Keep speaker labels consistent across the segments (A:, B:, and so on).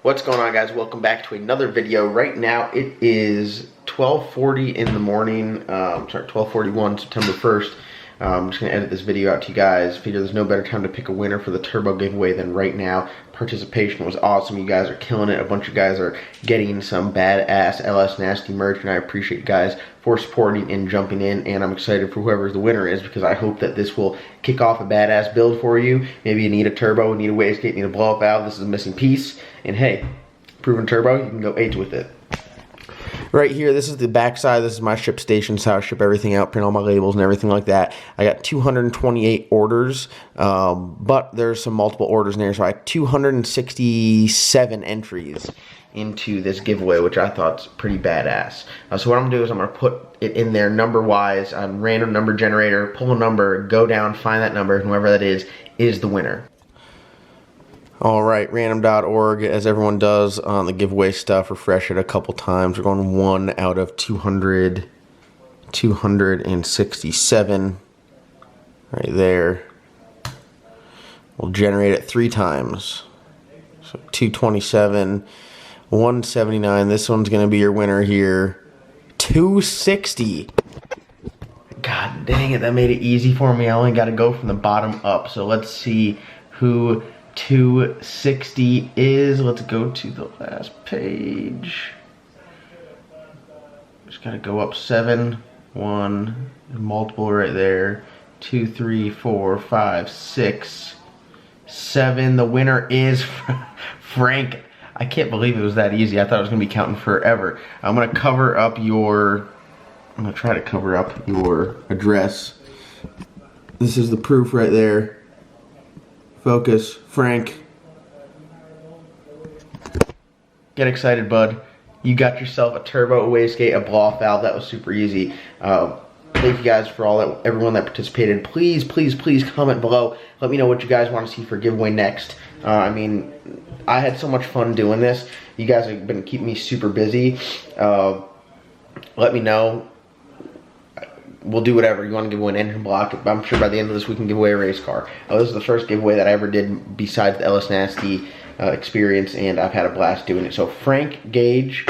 A: What's going on, guys? Welcome back to another video. Right now it is 12:40 in the morning, 12:41, September 1st. I'm just going to edit this video out to you guys. Figure there's no better time to pick a winner for the turbo giveaway than right now. Participation was awesome. You guys are killing it. A bunch of guys are getting some badass LS Nasty merch, and I appreciate you guys for supporting and jumping in, and I'm excited for whoever the winner is because I hope that this will kick off a badass build for you. Maybe you need a turbo, need a wastegate, need a blow-up valve. This is a missing piece, and hey, proven turbo, you can go 8 with it. Right here, this is the back side. This is my ship station, so I ship everything out, print all my labels and everything like that. I got 228 orders, but there's some multiple orders in there, so I had 267 entries into this giveaway, which I thought's pretty badass. So what I'm gonna do is I'm gonna put it in there number-wise on random number generator, pull a number, go down, find that number, and whoever that is the winner. Alright, random.org, as everyone does on the giveaway stuff, refresh it a couple times. We're going 1 out of 267 right there. We'll generate it 3 times. So 227, 179. This one's going to be your winner here. 260. God dang it, that made it easy for me. I only got to go from the bottom up. So let's see who 260 is. Let's go to the last page. Just gotta go up 7, 1, multiple right there. 2, 3, 4, 5, 6, 7. The winner is Frank. I can't believe it was that easy. I thought it was gonna be counting forever. I'm gonna try to cover up your address. This is the proof right there. Focus, Frank. Get excited, bud. You got yourself a turbo, a wastegate, a blow-off valve. That was super easy. Thank you guys for everyone that participated. Please, please, please comment below. Let me know what you guys want to see for giveaway next. I mean, I had so much fun doing this. You guys have been keeping me super busy. Let me know. We'll do whatever. You want to give away an engine block? I'm sure by the end of this we can give away a race car. This is the first giveaway that I ever did besides the LS Nasty experience, and I've had a blast doing it. So Frank Gage,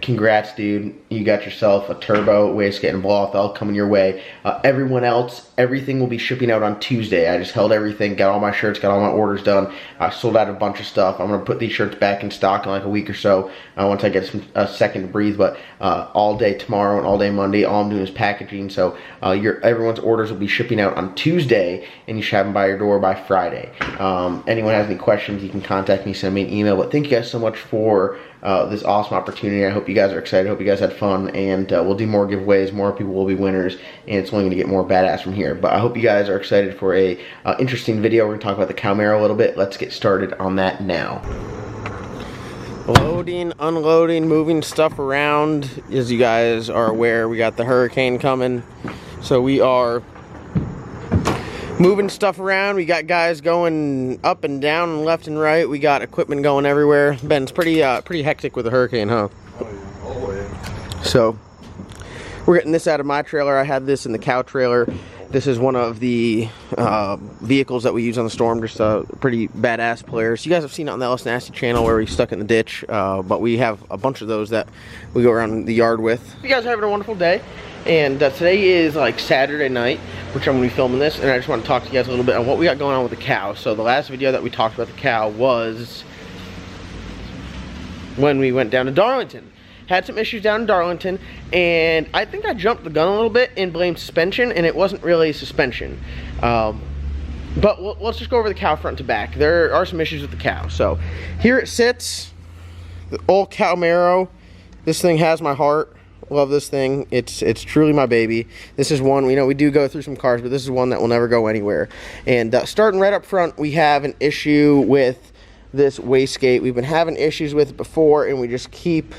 A: congrats, dude. You got yourself a turbo, wastegate, and blow-off valve coming your way. Everyone else, everything will be shipping out on Tuesday. I just held everything, got all my shirts, got all my orders done. I sold out a bunch of stuff. I'm going to put these shirts back in stock in like a week or so once I get a second to breathe. But all day tomorrow and all day Monday, all I'm doing is packaging. So everyone's orders will be shipping out on Tuesday, and you should have them by your door by Friday. Anyone has any questions, you can contact me, send me an email. But thank you guys so much for this awesome opportunity. I hope you guys are excited. I hope you guys had fun, and we'll do more giveaways. More people will be winners, and it's only going to get more badass from here. But I hope you guys are excited for a interesting video. We're going to talk about the Cowmaro a little bit. Let's get started on that now. Loading, unloading, moving stuff around. As you guys are aware, we got the hurricane coming, so we are moving stuff around. We got guys going up and down and left and right. We got equipment going everywhere. Ben's pretty hectic with the hurricane, huh? Oh, yeah. So we're getting this out of my trailer. I had this in the cow trailer. This is one of the vehicles that we use on the storm. Just a pretty badass player. So you guys have seen it on the LS Nasty channel where we stuck in the ditch, but we have a bunch of those that we go around the yard with. You guys are having a wonderful day, and today is like Saturday night, which I'm going to be filming this, and I just want to talk to you guys a little bit on what we got going on with the cow. So the last video that we talked about the cow was when we went down to Darlington. Had some issues down in Darlington, and I think I jumped the gun a little bit and blamed suspension, and it wasn't really suspension. But let's just go over the cow front to back. There are some issues with the cow. So here it sits, the old Cowmaro. This thing has my heart. Love this thing. It's truly my baby. This is one, we do go through some cars, but this is one that will never go anywhere. And starting right up front, we have an issue with this wastegate. We've been having issues with it before, and we just keep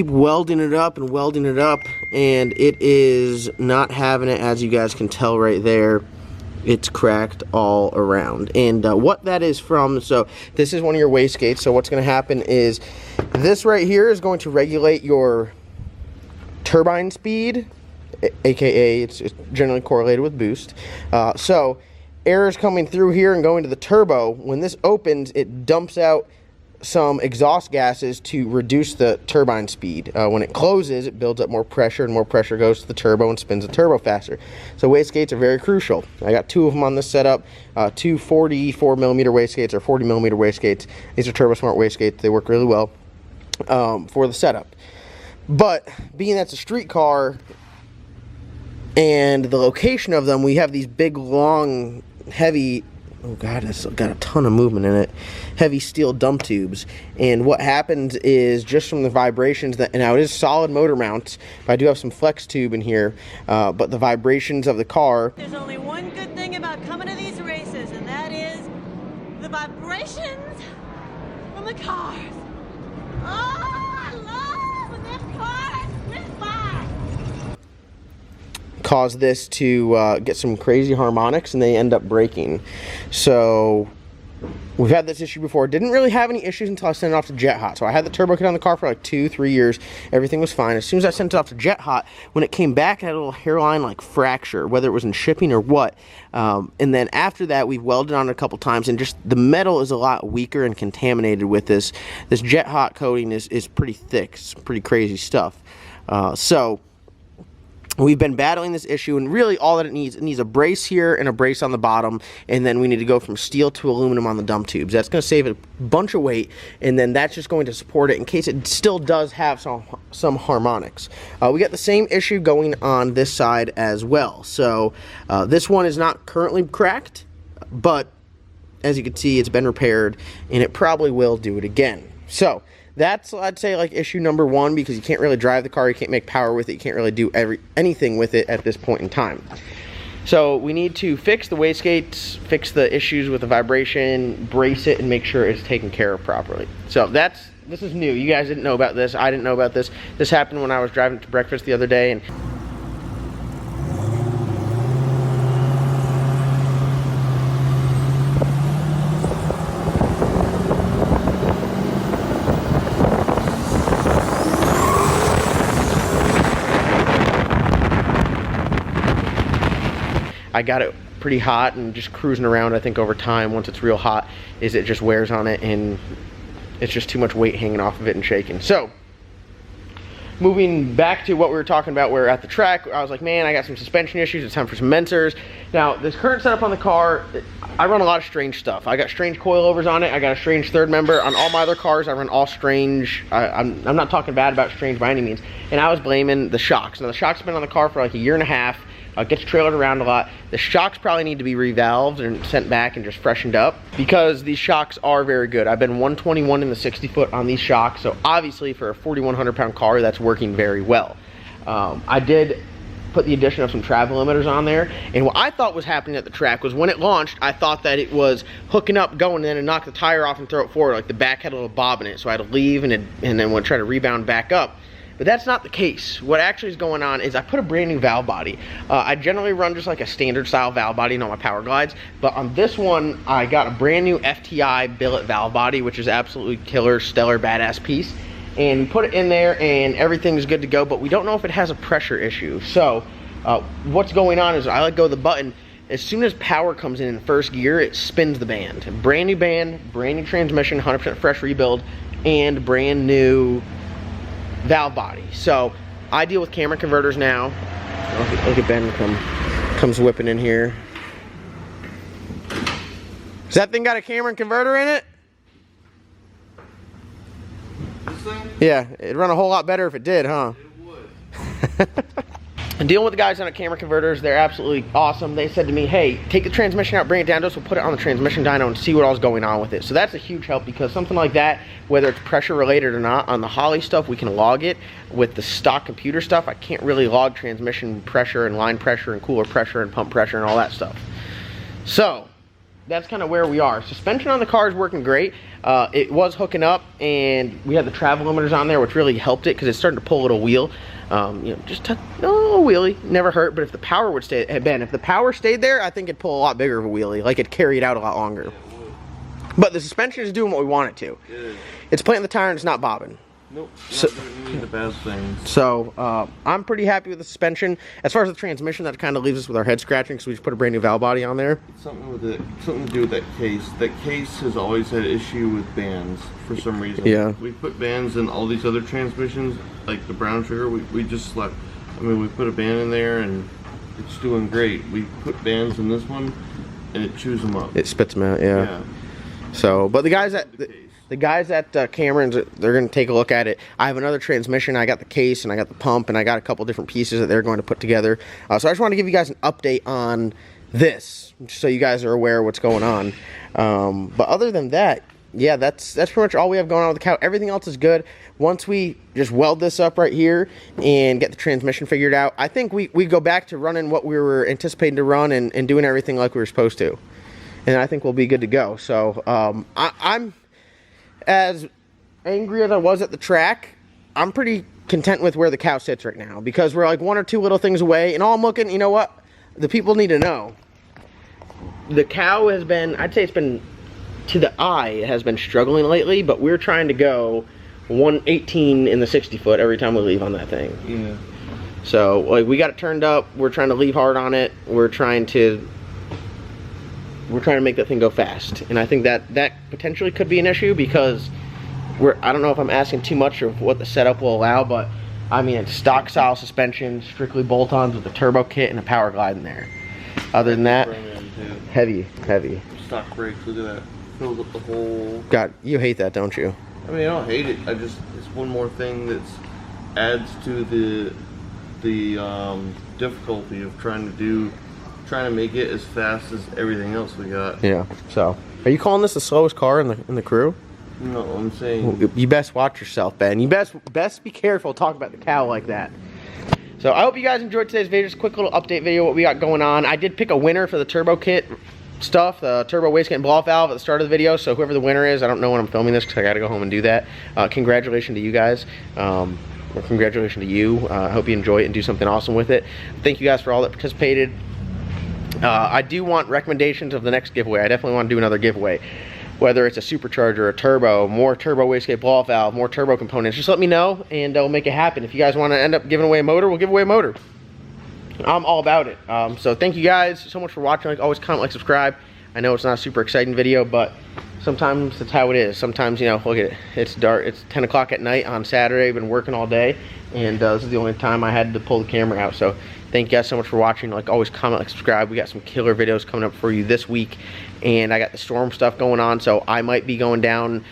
A: welding it up and welding it up, and it is not having it. As you guys can tell right there, it's cracked all around. And what that is from, so this is one of your wastegates. So what's going to happen is this right here is going to regulate your turbine speed, aka it's generally correlated with boost. So air is coming through here and going to the turbo. When this opens, it dumps out some exhaust gases to reduce the turbine speed. When it closes, it builds up more pressure, and more pressure goes to the turbo and spins the turbo faster. So wastegates are very crucial. I got 2 of them on this setup, 2 44 millimeter wastegates or 40 millimeter wastegates. These are Turbo Smart wastegates. They work really well for the setup. But being that's a street car and the location of them, we have these big, long, heavy, oh god, it's got a ton of movement in it, heavy steel dump tubes. And what happens is, just from the vibrations, that now it is solid motor mounts, but I do have some flex tube in here, but the vibrations of the car.
B: There's only one good thing about coming to these races, and that is the vibrations from the cars. Oh, I love when them cars whiz by.
A: Cause this to get some crazy harmonics, and they end up breaking. So we've had this issue before. Didn't really have any issues until I sent it off to Jet Hot. So I had the turbo kit on the car for like 2-3 years. Everything was fine. As soon as I sent it off to Jet Hot, when it came back, it had a little hairline like fracture, whether it was in shipping or what. And then after that, we've welded on it a couple times, and just the metal is a lot weaker and contaminated with this. This Jet Hot coating is pretty thick. It's pretty crazy stuff. So we've been battling this issue, and really all that it needs a brace here and a brace on the bottom, and then we need to go from steel to aluminum on the dump tubes. That's going to save a bunch of weight, and then that's just going to support it in case it still does have some harmonics. We got the same issue going on this side as well. So this one is not currently cracked, but as you can see, it's been repaired, and it probably will do it again. So that's, I'd say, like issue number 1, because you can't really drive the car, you can't make power with it, you can't really do anything with it at this point in time. So we need to fix the wastegates, fix the issues with the vibration, brace it, and make sure it's taken care of properly. So this is new. You guys didn't know about this. I didn't know about this. This happened when I was driving to breakfast the other day, and I got it pretty hot, and just cruising around, I think over time, once it's real hot, is it just wears on it, and it's just too much weight hanging off of it and shaking. So moving back to what we were talking about, where at the track, I was like, man, I got some suspension issues, it's time for some mensers. Now, this current setup on the car, I run a lot of strange stuff. I got strange coilovers on it, I got a strange third member. On all my other cars, I run all strange. I'm not talking bad about strange by any means. And I was blaming the shocks. Now, the shocks have been on the car for like 1.5 years. Gets trailered around a lot. The shocks probably need to be revalved and sent back and just freshened up, because these shocks are very good. I've been 121 in the 60 foot on these shocks, so obviously for a 4,100 pound car, that's working very well. I did put the addition of some travel limiters on there, and what I thought was happening at the track was, when it launched, I thought that it was hooking up, going in, and knock the tire off and throw it forward, like the back had a little bob in it, so I had to leave and then would try to rebound back up. But that's not the case. What actually is going on is I put a brand new valve body. I generally run just like a standard style valve body in all my Power Glides, but on this one, I got a brand new FTI billet valve body, which is absolutely killer, stellar, badass piece. And we put it in there, and everything's good to go, but we don't know if it has a pressure issue. So what's going on is, I let go of the button. As soon as power comes in first gear, it spins the band. Brand new transmission, 100% fresh rebuild, and brand new valve body. So I deal with camera converters now. Look at Ben comes whipping in here. Does that thing got a camera and converter in it?
C: This thing?
A: Yeah, it'd run a whole lot better if it did, huh?
C: It would.
A: And dealing with the guys on at Camera Converters, they're absolutely awesome. They said to me, hey, take the transmission out, bring it down to us, we'll put it on the transmission dyno and see what all's going on with it. So that's a huge help, because something like that, whether it's pressure related or not, on the Holley stuff, we can log it. With the stock computer stuff, I can't really log transmission pressure and line pressure and cooler pressure and pump pressure and all that stuff. So that's kind of where we are. Suspension on the car is working great. It was hooking up, and we had the travel limiters on there, which really helped it, because it's starting to pull a little wheel. You know, just a wheelie, never hurt. But if the power would stay, if the power stayed there, I think it'd pull a lot bigger of a wheelie, like it'd carry it out a lot longer. But the suspension is doing what we want it to.
C: Good.
A: It's planting the tire and it's not bobbing.
C: Nope,
A: So-
C: not doing any of the bad things.
A: So I'm pretty happy with the suspension. As far as the transmission, that kind of leaves us with our head scratching, so we just put a brand new valve body on there.
C: Something with it, something to do with that case. That case has always had issue with bands for some reason.
A: Yeah.
C: We put bands in all these other transmissions, like the brown sugar. We just slept. I mean, we put a band in there and it's doing great. We put bands in this one and it chews them up.
A: It spits them out, yeah. So, but the guys at Cameron's, they're going to take a look at it. I have another transmission. I got the case and I got the pump and I got a couple different pieces that they're going to put together. So I just want to give you guys an update on this, so you guys are aware of what's going on. But other than that, yeah, that's pretty much all we have going on with the cow. Everything else is good. Once we just weld this up right here and get the transmission figured out, I think we go back to running what we were anticipating to run and doing everything like we were supposed to. And I think we'll be good to go. So I'm as angry as I was at the track. I'm pretty content with where the cow sits right now, because we're like one or two little things away. And all I'm looking, you know what? The people need to know. The cow has been, I'd say it's been, to the eye, it has been struggling lately, but we're trying to go 118 in the 60 foot every time we leave on that thing.
C: Yeah.
A: So, like, we got it turned up. We're trying to leave hard on it. We're trying to make that thing go fast. And I think that potentially could be an issue, because I don't know if I'm asking too much of what the setup will allow, but I mean, it's stock style suspension, strictly bolt-ons with a turbo kit and a power glide in there. Other than that, heavy.
C: Stock brakes, look at that. Fills up the whole.
A: God, you hate that, don't you?
C: I mean, I don't hate it. It's one more thing that adds to the difficulty of trying to make it as fast as everything else we got.
A: Yeah. So, are you calling this the slowest car in the crew?
C: No, I'm saying
A: You best watch yourself, Ben. You best be careful talking about the cow like that. So I hope you guys enjoyed today's video. Just a quick little update video, what we got going on. I did pick a winner for the turbo kit stuff, the turbo wastegate and blow off valve at the start of the video. So whoever the winner is, I don't know when I'm filming this because I got to go home and do that. Congratulations to you guys. Or congratulations to you. I hope you enjoy it and do something awesome with it. Thank you guys for all that participated. I do want recommendations of the next giveaway. I definitely want to do another giveaway. Whether it's a supercharger, a turbo, more turbo wastegate blow off valve, more turbo components, just let me know and we'll make it happen. If you guys want to end up giving away a motor, we'll give away a motor. I'm all about it. So thank you guys so much for watching. Like always, comment, like, subscribe. I know it's not a super exciting video, but sometimes that's how it is. Sometimes, you know, look at it. It's dark. It's 10 o'clock at night on Saturday. I've been working all day, and this is the only time I had to pull the camera out. So thank you guys so much for watching. Like always, comment, like, subscribe. We got some killer videos coming up for you this week, and I got the storm stuff going on, so I might be going down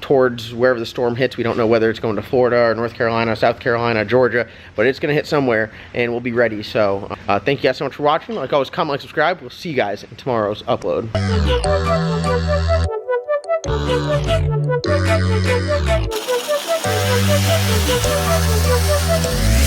A: towards wherever the storm hits. We don't know whether it's going to Florida or North Carolina, South Carolina, Georgia, but it's going to hit somewhere, and we'll be ready. So thank you guys so much for watching. Like always, comment, like, subscribe. We'll see you guys in tomorrow's upload.
D: Thank you.